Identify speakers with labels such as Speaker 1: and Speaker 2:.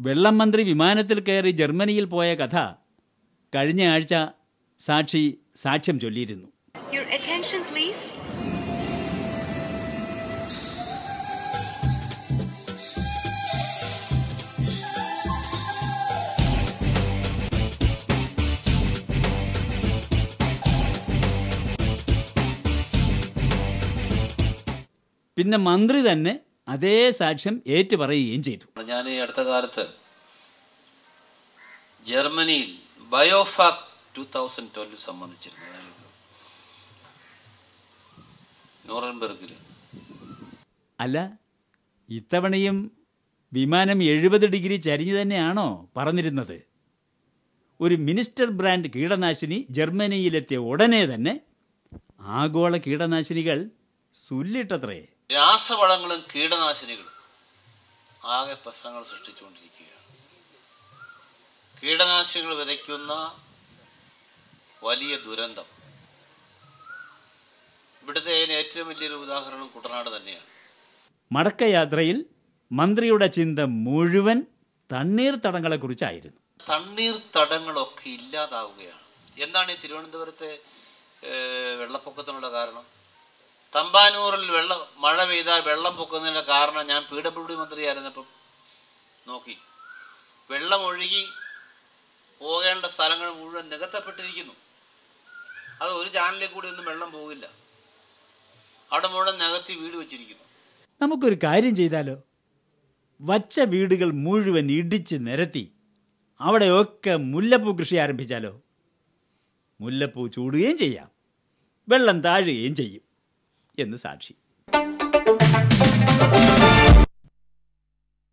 Speaker 1: വെള്ളം മന്ത്രി വിമാനത്തിൽ കയറി ജർമ്മനിയിൽ പോയ കഥ കഴിഞ്ഞ ആഴ്ച സാക്ഷി സാക്ഷ്യം ചൊല്ലിയിരുന്നു.
Speaker 2: Your attention please.
Speaker 1: പിന്നെ മന്ത്രി തന്നെ അതേ സാക്ഷ്യം ഏറ്റുപറയുകയും ചെയ്തു.
Speaker 3: ഞാൻ ഈ അടുത്ത കാലത്ത് ജർമ്മനിയിൽ ബയോഫാക് 2012 സംബന്ധിച്ചിരുന്നു. നോറൻബർഗിൽ.
Speaker 1: അല്ല, ഇത്തവണയും വിമാനം 70 ഡിഗ്രി ചരിഞ്ഞു തന്നെയാണോ പറഞ്ഞിരുന്നത്? ഒരു മിനിസ്റ്റർ ബ്രാൻഡ് കീടനാശിനി ജർമ്മനിയിലെത്തിയ ഉടനെ തന്നെ ആഗോള കീടനാശിനികൾ സുല്ലിട്ടത്രേ.
Speaker 3: രാസവളങ്ങളും കീടനാശിനികളും ആകെ പ്രശ്നങ്ങൾ സൃഷ്ടിച്ചുകൊണ്ടിരിക്കുകയാണ്. കീടനാശിനികൾ വിതയ്ക്കുന്ന വലിയ ദുരന്തം. ഇവിടുത്തെ ഏറ്റവും വലിയൊരു ഉദാഹരണം കുട്ടനാട് തന്നെയാണ്.
Speaker 1: മടക്കയാത്രയിൽ മന്ത്രിയുടെ ചിന്ത മുഴുവൻ തണ്ണീർത്തടങ്ങളെക്കുറിച്ചായിരുന്നു.
Speaker 3: തണ്ണീർത്തടങ്ങളൊക്കെ ഇല്ലാതാവുകയാണ്. എന്താണ് ഈ തിരുവനന്തപുരത്തെ വെള്ളപ്പൊക്കത്തിനുള്ള കാരണം? തമ്പാനൂറിൽ മഴ പെയ്താൽ വെള്ളം പൊക്കുന്നതിൻ്റെ കാരണം ഞാൻ PWD മന്ത്രിയായിരുന്നപ്പം നോക്കി. വെള്ളം ഒഴുകി പോകേണ്ട സ്ഥലങ്ങൾ മുഴുവൻ നികത്തപ്പെട്ടിരിക്കുന്നു. അത് ഒരു ചാനലിൽ കൂടി ഒന്നും വെള്ളം പോകില്ല. അവിടെ മുഴുവൻ നികത്തി വീട് വെച്ചിരിക്കുന്നു.
Speaker 1: നമുക്കൊരു കാര്യം ചെയ്താലോ? വച്ച വീടുകൾ മുഴുവൻ ഇടിച്ച് നിരത്തി അവിടെയൊക്കെ മുല്ലപ്പൂ കൃഷി ആരംഭിച്ചാലോ? മുല്ലപ്പൂ ചൂടുകയും ചെയ്യാം, വെള്ളം താഴുകയും ചെയ്യും എന്ന് സാക്ഷി.